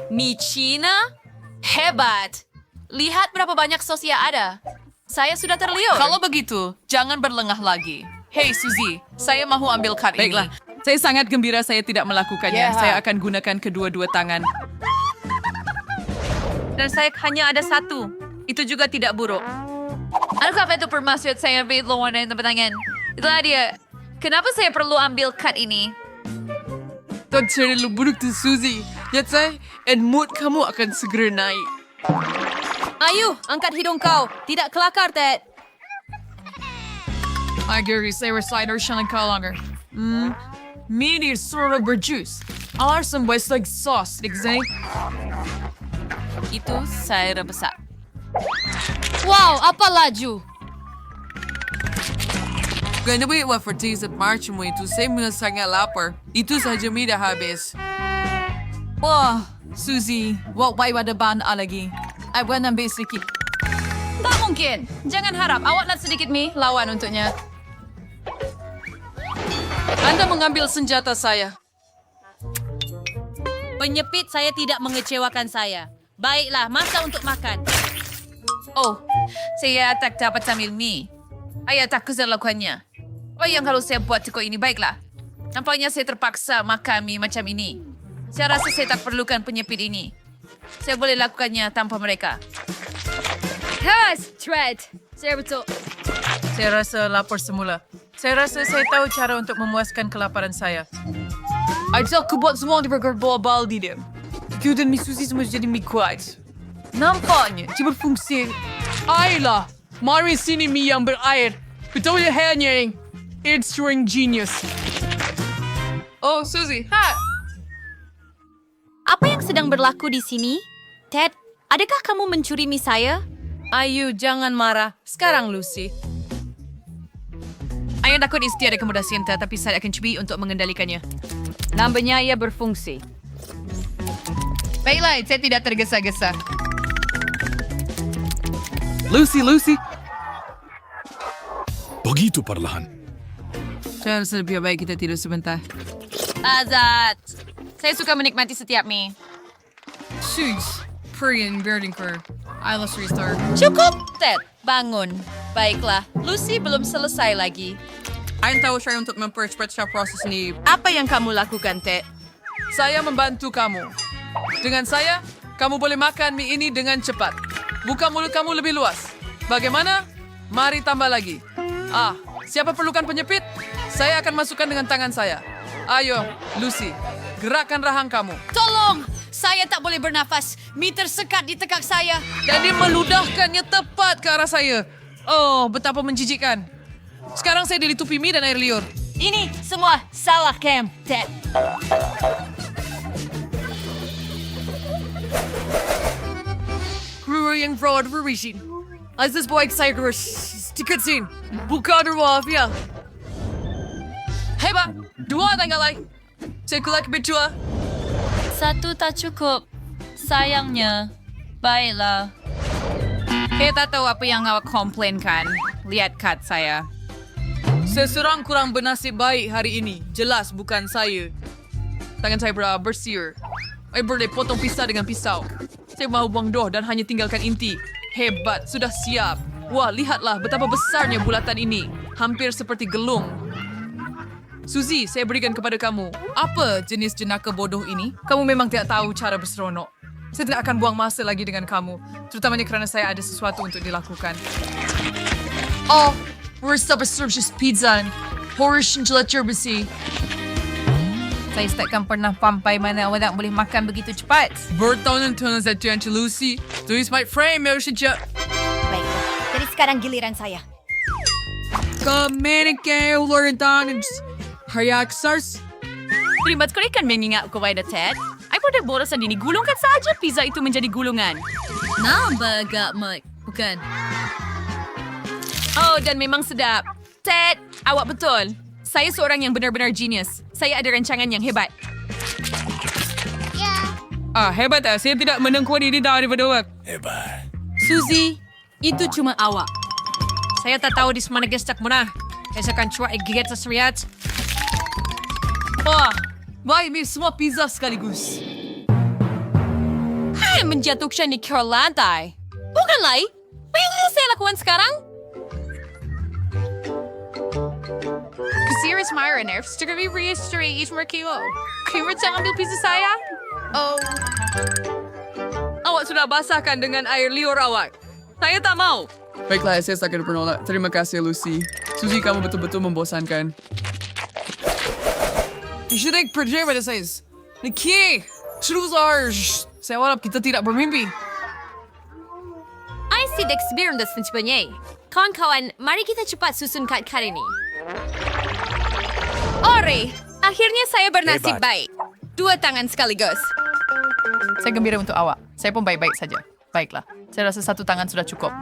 Mie Cina? Hebat! Lihat berapa banyak sos yang ada. Saya sudah terliur. Kalau begitu, jangan berlengah lagi. Hei Suzy, saya mahu ambil kad ini. Baiklah, saya sangat gembira saya tidak melakukannya. Ya. Saya akan gunakan kedua-dua tangan. Dan saya hanya ada satu. Itu juga tidak buruk. Adakah itu bermaksud saya ambil lawan dan tepuk tangan? Itulah dia. Kenapa saya perlu ambil kad ini? Dan terlalu buruk tu Suzy. Lihat saya, and mood kamu akan segera naik. Ayo, angkat hidung kau. Tidak kelakar, Ted. I agree, saya cider siya kau longer. Mie ini sort of berjuice. Alar some west like sauce, exactly. Itu saya besar. Wow, apa laju? Ganda wait for days at March mo itu saya mula sangat lapar. Itu saja mie dah habis. Wah, Suzy, wak bai pada ban lagi. I want ambil sedikit. Tak mungkin. Jangan harap. Awak nak sedikit mie lawan untuknya. Anda mengambil senjata saya. Penyepit saya tidak mengecewakan saya. Baiklah, masa untuk makan. Oh, saya tak dapat sambil mie. Ayah tak bisa lakukannya. Oh, yang kalau saya buat teko ini, baiklah. Nampaknya saya terpaksa makan mie macam ini. Saya rasa saya tak perlukan penyepit ini. Saya boleh lakukannya tanpa mereka. Has, Tread. Saya betul. Saya rasa lapar semula. Saya rasa saya tahu cara untuk memuaskan kelaparan saya. Ajak aku buat semua di burger bal di dia. Kau dan Miss Suzy semua jadi mie kuat. Nampaknya, dia berfungsi. Ayolah, mari sini mie yang berair. Betul hanya it's your genius. Oh, Suzy, ha! Apa yang sedang berlaku di sini? Ted, adakah kamu mencuri mie saya? Ayu, jangan marah. Sekarang, Lucy. Ayah takut ini tiada kemudah Sinta, tapi saya akan cuba untuk mengendalikannya. Nampaknya ia berfungsi. Baiklah, saya tidak tergesa-gesa. Lucy. Begitu perlahan. Saya rasa lebih baik kita tidur sebentar. Azat. Saya suka menikmati setiap mie. Sus, Perian Berdingker. Eyeless Restore. Cukup, Ted. Bangun. Baiklah, Lucy belum selesai lagi. Ayah tahu saya untuk mempercepat proses ini. Apa yang kamu lakukan, Ted? Saya membantu kamu. Dengan saya, kamu boleh makan mie ini dengan cepat. Buka mulut kamu lebih luas. Bagaimana? Mari tambah lagi. Siapa perlukan penyepit? Saya akan masukkan dengan tangan saya. Ayo, Lucy, gerakkan rahang kamu. Tolong! Saya tak boleh bernafas. Mie tersekat di tekak saya. Dan dia meludahkannya tepat ke arah saya. Oh, betapa menjijikkan. Sekarang saya dilitupi mie dan air liur. Ini semua salah Cam, Ted. Kru yang fraud berisik. Aziz baik saya gerus. Sedikit sin. Buka rumah ya. Hebat. Dua tanggal lain. Saya kulak berdua. Satu tak cukup. Sayangnya. Baiklah. Kita tahu apa yang awak komplainkan. Lihat kad saya. Seseorang kurang bernasib baik hari ini. Jelas bukan saya. Tangan saya bersih. Saya boleh potong pisau dengan pisau. Saya mahu buang doh dan hanya tinggalkan inti. Hebat, sudah siap. Wah, lihatlah betapa besarnya bulatan ini. Hampir seperti gelung. Suzy, saya berikan kepada kamu. Apa jenis jenaka bodoh ini? Kamu memang tidak tahu cara berseronok. Saya tidak akan buang masa lagi dengan kamu. Terutamanya kerana saya ada sesuatu untuk dilakukan. Oh, worst of a service pizza. Horish gelatir besi. Saya takkan pernah sampai mana awak boleh makan begitu cepat. Bertahun-tahun saya tuan Lucy. Tulis my frame, ya sejak. Baiklah, jadi sekarang giliran saya. Kemenike ulorintan hayak sars. Terima kasih kan mengingat kepada Ted. Saya pada borosan ini gulungkan saja pizza itu menjadi gulungan. Nambah Mike, bukan? Oh, dan memang sedap. Ted, awak betul. Saya seorang yang benar-benar genius. Saya ada rancangan yang hebat. Hebat saya tidak menengkuan ini daripada awak. Hebat. Suzy, itu cuma awak. Saya tak tahu di mana gestak mana. Saya akan cuak gigit sesuatu. Wah, baik, semua pizza sekaligus. menjatuhkannya ke lantai. Bukanlah. Apa yang harus saya lakukan sekarang? Kasi Myra nerves, to kami rehistory Markilo. Kaya jangan ambil pizza saya? Oh, Awak sudah basahkan dengan air liur awak. Saya tak mau. Baiklah, saya akan menolak. Terima kasih, Lucy. Suzy, kamu betul-betul membosankan. Tidak percaya pada saya. Niki, Shruzar. Saya harap kita tidak bermimpi. I see the experience sebenarnya. Kawan-kawan, mari kita cepat susun kad-kad ini. Ore, akhirnya saya bernasib baik. 2 tangan sekaligus. Saya gembira untuk awak. Saya pun baik-baik saja. Baiklah. Saya rasa 1 tangan sudah cukup.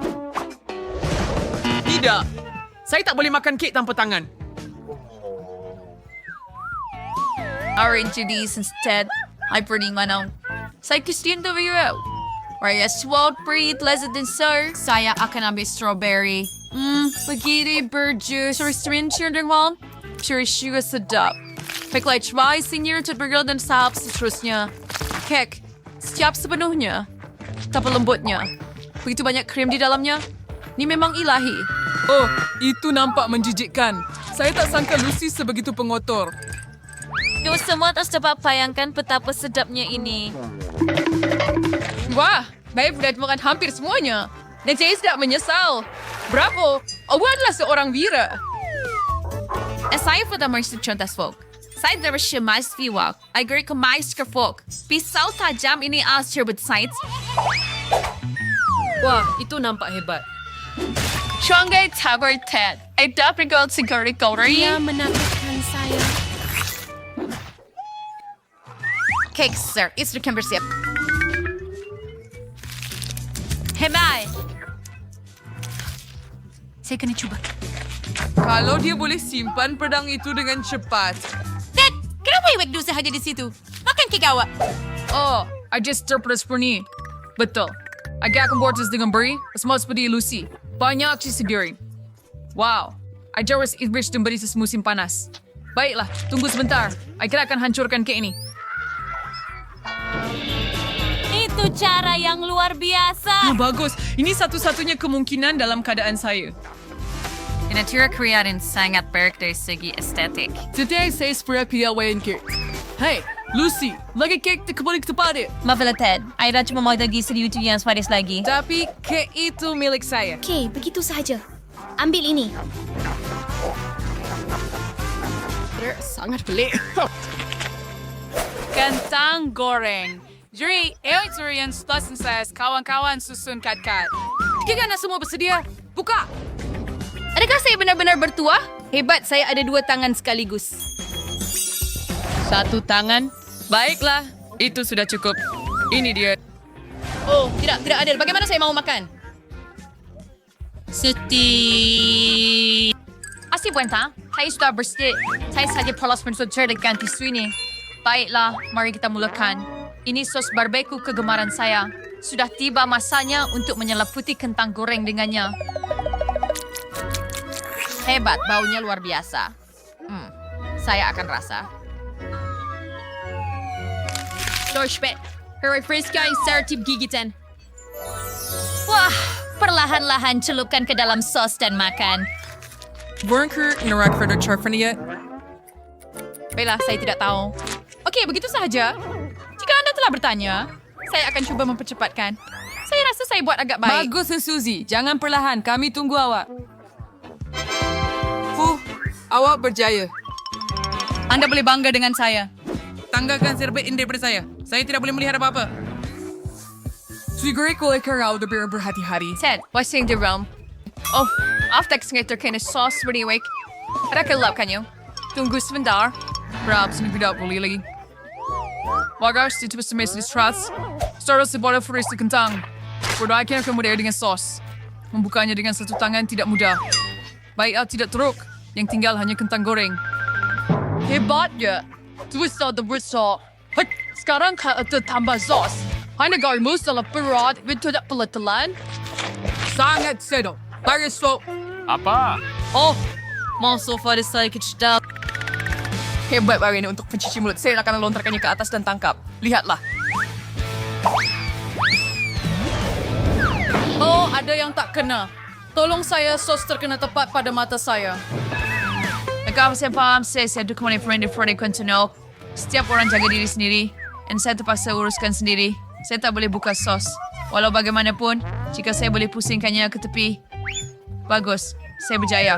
Tidak. Saya tak boleh makan kek tanpa tangan. orange juice instead. Ay, pwedeng manong. Saya Christian to Vero. Raya sword breed, lesson din sir. Saya akan ambil strawberry. Begitu berjus. Or stringent din wong. Sure, sugar sedap. Baiklah, try senior to bergil dan sahap seterusnya. Kek, siap sepenuhnya. Tapi lembutnya. Begitu banyak krim di dalamnya. Ini memang ilahi. Oh, itu nampak menjijikkan. Saya tak sangka Lucy sebegitu pengotor. Kau semua tak dapat bayangkan betapa sedapnya ini. Wah, baik sudah makan hampir semuanya. Dan saya tidak menyesal. Bravo, awak adalah seorang wira. Saya pada merasa contas folk. Saya dapat semais viwak. Agar ke mais ke folk. Pisau tajam ini serbet sites. Wah, itu nampak hebat. Chongay Tower Ted. Ay dapat gold sigari gori. Dia menakutkan saya. Cake, sir. Istri kan bersiap. Hebat. Saya kena cuba. Kalau dia boleh simpan pedang itu dengan cepat. Ted, kenapa iwek dulu sahaja di situ? Makan kek awak. Oh, I just surplus for ni. Betul. Agak akan bordas dengan beri, semua seperti Lucy. Banyak cheese goreng. Wow, I harus English dan beri semusim panas. Baiklah, tunggu sebentar. I kira akan hancurkan kek ini. Itu cara yang luar biasa. Bagus, ini satu-satunya kemungkinan dalam keadaan saya. Natura Korea rin sangat baik dari segi estetik. Today saya seperti piawaian kek. Hey, Lucy, lagi kek kembali ke tempat dia. Maaflah Ted, Aira cuma mau lagi serius yang Swaris lagi. Tapi kek itu milik saya. Okey, begitu sahaja. Ambil ini. Sangat pelik. Kentang goreng. Jadi, experience plus ses kawan-kawan susun kad-kad. Jika anda semua bersedia, buka. Adakah saya benar-benar bertuah? Hebat, saya ada 2 tangan sekaligus. 1 tangan. Baiklah, itu sudah cukup. Ini dia. Oh, tidak adil. Bagaimana saya mau makan? Así buenta, saya sudah bersih. Saya saja perlas mensucer dengan tisu ini. Baiklah, mari kita mulakan. Ini sos barbeque kegemaran saya. Sudah tiba masanya untuk menyeliputi kentang goreng dengannya. Hebat, baunya luar biasa. Saya akan rasa. Dorspet, Harry Friska insertif gigitan. Wah, perlahan-lahan celupkan ke dalam sos dan makan. Burger inarak pada charfania. Baiklah, saya tidak tahu. Okey, begitu sahaja. Jika anda telah bertanya, saya akan cuba mempercepatkan. Saya rasa saya buat agak baik. Bagus, Suzy. Jangan perlahan. Kami tunggu awak. Awak berjaya. Anda boleh bangga dengan saya. Tanggalkan serbet ini daripada saya. Saya tidak boleh melihat apa-apa. Siguro ko ay karaw na berhati-hati. Ted, washing the room. Oh, after ngayon kaya na sauce really wake. Ada kalap kanyo. Tunggu sebentar. Perhaps tidak boleh lagi. Wagas, dito sa mes distrust. Start sa bola furis sa kentang. Berdaya kemudian dengan sos. Membukanya dengan 1 tangan tidak mudah. Baiklah tidak teruk. Yang tinggal hanya kentang goreng. Hebatnya. Twist the whistle. Hei, sekarang kau tambah sos. Hanya garmus dalam perut itu tidak peletalan. Sangat sedap. Baris so. Oh, mau sofa di saya kecil. Hebat hari ini untuk pencuci mulut. Saya akan lontarkannya ke atas dan tangkap. Lihatlah. ada yang tak kena. Tolong saya, sos terkena tepat pada mata saya. Agak saya faham saya duk mana friend kontinol. Setiap orang jaga diri sendiri. Dan saya terpaksa uruskan sendiri. Saya tak boleh buka sos. Walau bagaimanapun, jika saya boleh pusingkannya ke tepi, bagus, saya berjaya.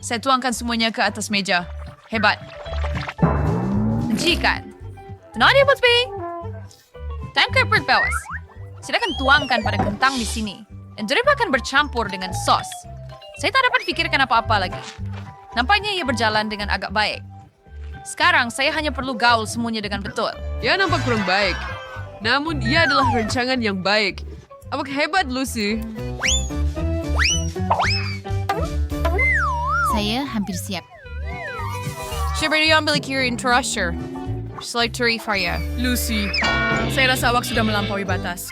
Saya tuangkan semuanya ke atas meja. Hebat. Menjikan. Tenang dia, Putri. Tangkai perut bawas. Silakan tuangkan pada kentang di sini. Dan akan bercampur dengan sos. Saya tak dapat fikirkan apa-apa lagi. Nampaknya ia berjalan dengan agak baik. Sekarang saya hanya perlu gaul semuanya dengan betul. Ya nampak kurang baik. Namun ia adalah rancangan yang baik. Apakah hebat, Lucy? Saya hampir siap. Siapa yang ambil kirin trusher? Select Faria. Lucy, saya rasa awak sudah melampaui batas.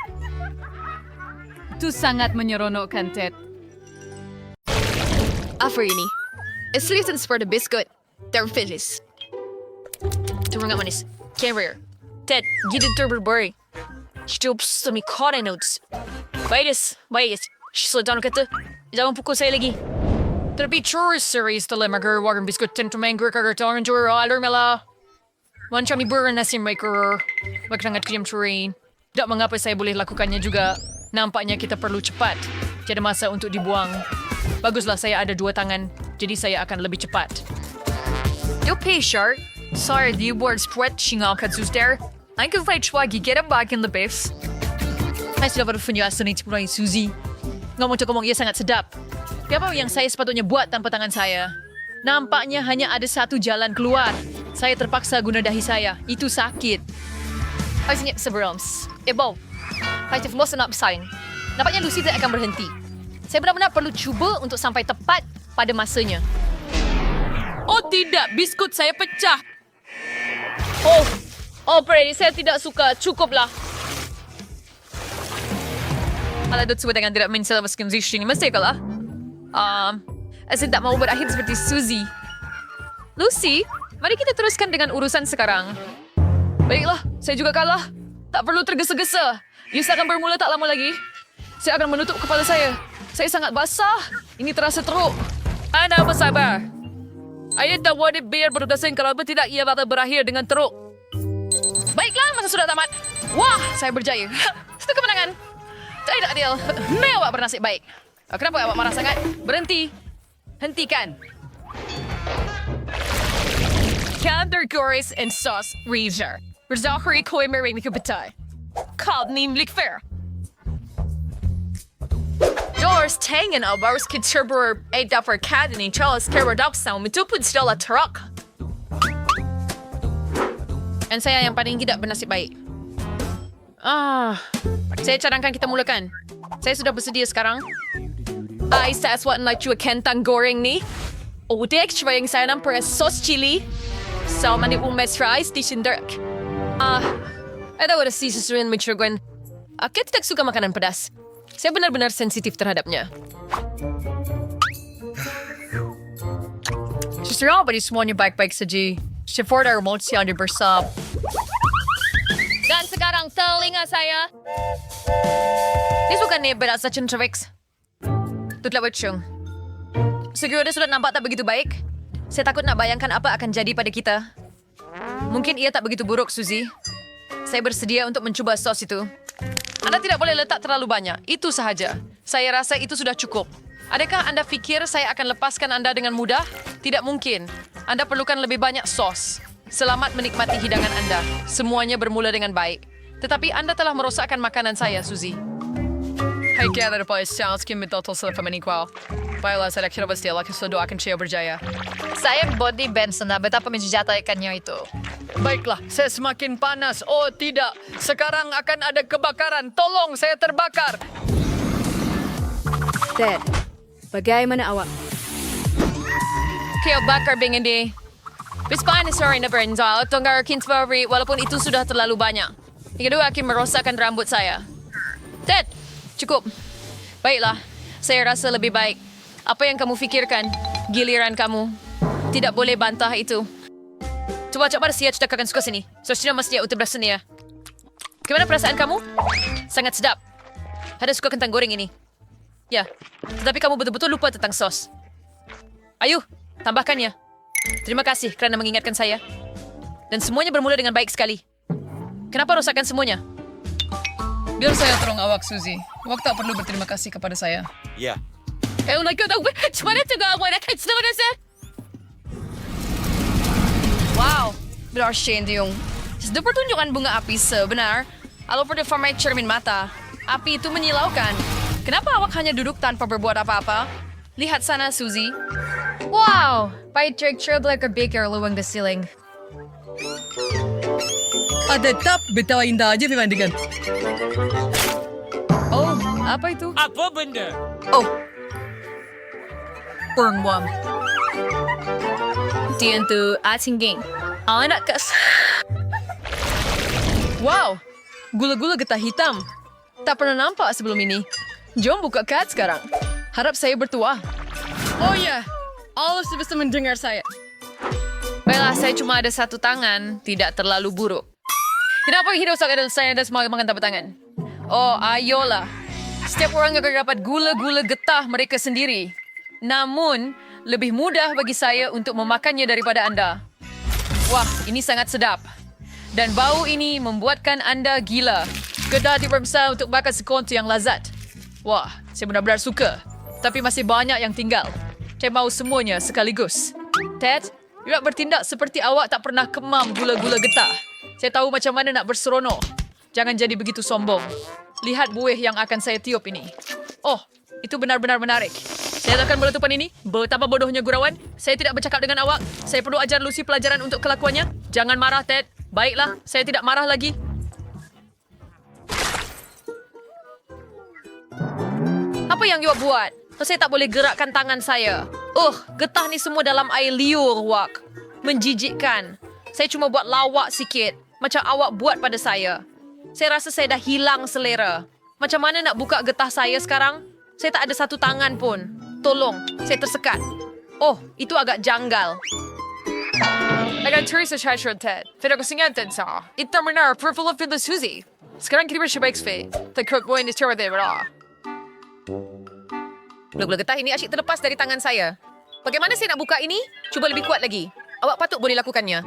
Itu sangat menyeronokkan, Ted. Apa ini? Islitan seperti biskuit. Terfilis. Turun manis. Carrier. Ted, gitu terberberry. Hidup semi kore notes. Baikis. Sudah kata, jangan pukul saya lagi. Terbicara series telemager wagang biskuit tentu manggur kagatangan jura alur mela. Macam ibu nasi maker. Magrangat krim train. Tak mengapa saya boleh lakukannya juga. Nampaknya kita perlu cepat. Tiada masa untuk dibuang. Baguslah saya ada 2 tangan. Jadi saya akan lebih cepat. Yo, Shark. Sorry, the awards spread singal katsuster. I can fight swaggy, get him back in the base. Saya sudah berpenjelasan ini sepurai Suzy. Ngomong ia sangat sedap. Apa yang saya sepatutnya buat tanpa tangan saya? Nampaknya hanya ada satu jalan keluar. Saya terpaksa guna dahi saya. Itu sakit. Hasilnya sebelum. Bob. Saya terus nak bersaing. Nampaknya Lucy tidak akan berhenti. Saya benar-benar perlu cuba untuk sampai tepat pada masanya. Oh tidak, biskut saya pecah. Brady, saya tidak suka. Cukuplah. Ala dot sudah dengan tidak mencela meski ini mesti kalah. Saya tak mau berakhir seperti Suzy. Lucy, mari kita teruskan dengan urusan sekarang. Baiklah, saya juga kalah. Tak perlu tergesa-gesa. Yus akan bermula tak lama lagi. Saya akan menutup kepala saya. Saya sangat basah. Ini terasa teruk. Anda bersabar. Ayah tak boleh biar berdosen kalau tidak ia bakal berakhir dengan teruk. Baiklah, masa sudah tamat. Wah, saya berjaya. Itu kemenangan. Tidak adil. Awak bernasib baik. Kenapa awak marah sangat? Berhenti. Hentikan. Categories and sauce Reaser. Berzahari koi mering ni kebetai. Kal nimlik fair. Doors tangen albars kitcherber 8 daffer cadeny Charles Kerodop sound mitupud stella truck. Dan saya yang paling tidak bernasib baik. Saya cadangkan kita mulakan. Saya sudah bersedia sekarang. Saya suat nak cuba kentang goreng ni. Dek cuba yang saya nampak sos chili. So, mani umes fries di sinderk. Ada ada si sesuatu mencurigakan. Aku tidak suka makanan pedas. Saya benar-benar sensitif terhadapnya. Justru apa di semuanya baik-baik saja. Chef order emosi yang bersab. Dan sekarang telinga saya. Dia suka ni berasa centrifix. Tutlah wacung. Segera sudah nampak tak begitu baik. Saya takut nak bayangkan apa akan jadi pada kita. Mungkin ia tak begitu buruk, Suzy. Saya bersedia untuk mencuba sos itu. Anda tidak boleh letak terlalu banyak. Itu sahaja. Saya rasa itu sudah cukup. Adakah Anda fikir saya akan lepaskan Anda dengan mudah? Tidak mungkin. Anda perlukan lebih banyak sos. Selamat menikmati hidangan Anda. Semuanya bermula dengan baik. Tetapi Anda telah merosakkan makanan saya, Suzy. Hai gather boys, sounds kim total sila pemanikwaw. Baiklah, saya kira pasti Allah akan saya berjaya. Saya body Benson na betapa menjejataikannya itu. Baiklah, saya semakin panas. Oh tidak, sekarang akan ada kebakaran. Tolong, saya terbakar. Ted, bagaimana awak? Kaya bakar bingin di. Bispain is sorry na berinjal. Tunggar kinsbari, walaupun itu sudah terlalu banyak. Yang kedua akan merosakkan rambut saya. Ted, cukup. Baiklah, saya rasa lebih baik. Apa yang kamu fikirkan? Giliran kamu. Tidak boleh bantah itu. Coba-coba siya cakapkan suka sini. So, sudah mesti untuk berasa ya. Gimana perasaan kamu? Sangat sedap. Ada suka kentang goreng ini. Ya, tetapi kamu betul-betul lupa tentang sos. Ayo, tambahkannya. Terima kasih kerana mengingatkan saya. Dan semuanya bermula dengan baik sekali. Kenapa rosakkan semuanya? Biar saya tolong awak, Suzy. Awak tak perlu berterima kasih kepada saya. Ya. Oh my God, cuma itu gak awak nak sebenarnya. Wow, benar Shane yung. Sudah pertunjukan bunga api sebenar. Kalau pada format cermin mata, api itu menyilaukan. Kenapa awak hanya duduk tanpa berbuat apa-apa? Lihat sana, Suzy. Wow! Patrick trailed like a baker luwang the ceiling. Tetap betapa indah aja pemandangan. Oh, apa itu? Apa benda? Oh. Perempuan. Dia itu asing geng. Anak kes. Wow, gula-gula getah hitam. Tak pernah nampak sebelum ini. Jom buka kat sekarang. Harap saya bertuah. Oh ya, Allah bisa mendengar saya. Baiklah, saya cuma ada satu tangan. Tidak terlalu buruk. Kenapa hidup sangat saya dan semua makan tapak tangan? Oh, ayolah. Setiap orang akan dapat gula-gula getah mereka sendiri. Namun, lebih mudah bagi saya untuk memakannya daripada anda. Wah, ini sangat sedap. Dan bau ini membuatkan anda gila. Getah diperbesar untuk makan sekunci yang lazat. Wah, saya benar-benar suka. Tapi masih banyak yang tinggal. Saya mau semuanya sekaligus. Ted, tidak bertindak seperti awak tak pernah kemam gula-gula getah. Saya tahu macam mana nak berseronok. Jangan jadi begitu sombong. Lihat buih yang akan saya tiup ini. Oh, itu benar-benar menarik. Saya akan meletupan ini. Betapa bodohnya gurauan. Saya tidak bercakap dengan awak. Saya perlu ajar Lucy pelajaran untuk kelakuannya. Jangan marah, Ted. Baiklah, saya tidak marah lagi. Apa yang you buat? Saya tak boleh gerakkan tangan saya. Getah ni semua dalam air liur, Wak. Menjijikkan. Saya cuma buat lawak sikit. Macam awak buat pada saya. Saya rasa saya dah hilang selera. Macam mana nak buka getah saya sekarang? Saya tak ada satu tangan pun. Tolong, saya tersekat. Oh, itu agak janggal. Akan Teresa Chashron Ted. Tidak kesingatan sa. Ita menar purple of the Suzy. Sekarang kita bersebaik sfe. Takut boy ni cerita berah. Gula-gula getah ini asyik terlepas dari tangan saya. Bagaimana saya nak buka ini? Cuba lebih kuat lagi. Awak patut boleh lakukannya.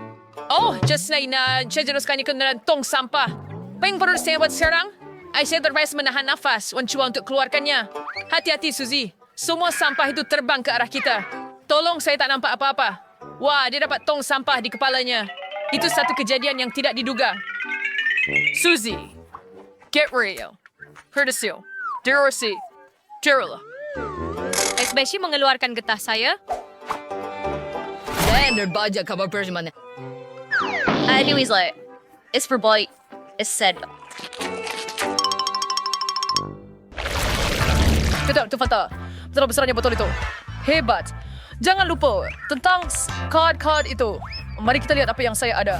Oh, just na saya jeruskannya ke dalam tong sampah. Apa yang perlu saya buat sekarang? Saya terpaksa menahan nafas mencuba untuk keluarkannya. Hati-hati, Suzy. Semua sampah itu terbang ke arah kita. Tolong, saya tak nampak apa-apa. Wah, dia dapat tong sampah di kepalanya. Itu satu kejadian yang tidak diduga. Suzy, get real. Curtisio, Dorothy, Jerula. Especially mengeluarkan getah saya. Dan berbajak kabar perjalanan. Anyways, it's for boy. It's said. Tidak, itu Fanta. Betapa besarnya botol itu. Hebat. Jangan lupa tentang card itu. Mari kita lihat apa yang saya ada.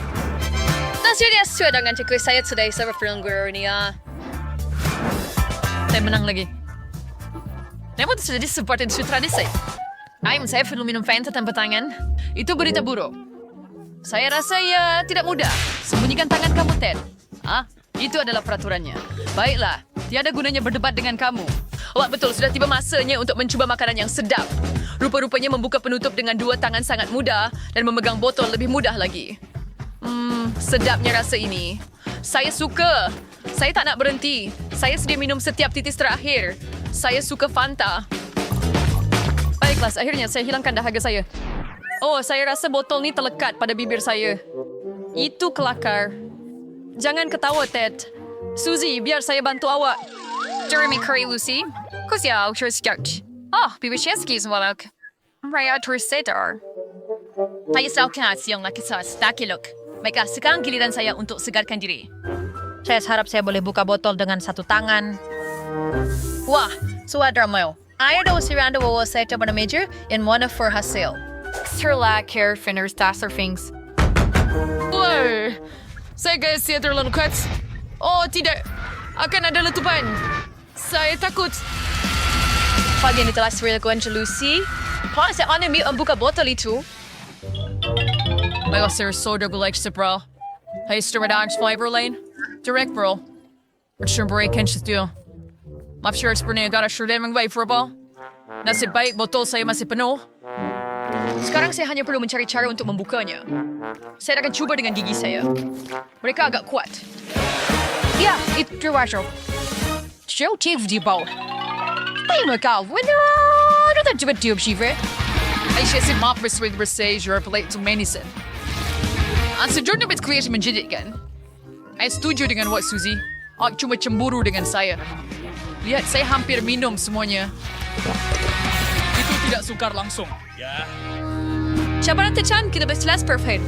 Nasinya sesuai dengan cekui saya today sa film guru ni. Saya menang lagi. Namun itu sudah seperti tradisi. Saya perlu minum Fanta tanpa tangan. Itu berita buruk. Saya rasa ya tidak mudah. Sembunyikan tangan kamu, Ted. Itu adalah peraturannya. Baiklah, tiada gunanya berdebat dengan kamu. Wah, betul, sudah tiba masanya untuk mencuba makanan yang sedap. Rupa-rupanya membuka penutup dengan dua tangan sangat mudah dan memegang botol lebih mudah lagi. Sedapnya rasa ini. Saya suka. Saya tak nak berhenti. Saya sedia minum setiap titis terakhir. Saya suka Fanta. Baiklah, akhirnya saya hilangkan dahaga saya. Oh, saya rasa botol ni terlekat pada bibir saya. Itu kelakar. Jangan ketawa, Ted. Suzy, biar saya bantu awak. Jeremy Curry, Lucy. Kusia, sketch. Bibir saya skis walak. Raya Torsedar. Saya selalu siang nakisas. Dakiluk. Baiklah, sekarang giliran saya untuk segarkan diri. Saya harap saya boleh buka botol dengan satu tangan. Wah, suara mo. Ayaw daw si Randa wawa saya pada meja in one of for hasil. Terlak hair finners tasser things. Wah, saya gaya siya terlalu kuat. Oh, tidak. Akan ada letupan. Saya takut. Pagi ini telah sering lakukan Lucy. Paano saya ane mi buka botol itu? Baiklah, saya soda gulai sebral. Hai, sturmadang flavor lane. Direct bro. Bercumber ikan situ. Maaf, sure, sebenarnya agak sulit mengbaik verbal. Nasib baik botol saya masih penuh. Sekarang saya hanya perlu mencari cara untuk membukanya. Saya akan cuba dengan gigi saya. Mereka agak kuat. Ya, itu wajar. Jauh di bawah. Terima kasih. Ada tak cuba tiup sifat? Aisyah si maaf bersih jurah pelik tu menison. Sejujurnya bit kreatif menjadikan. Saya setuju dengan Wak Suzy. Awak cuma cemburu dengan saya. Lihat, saya hampir minum semuanya. Itu tidak sukar langsung. Cabaran tercan kita berjelas perfect.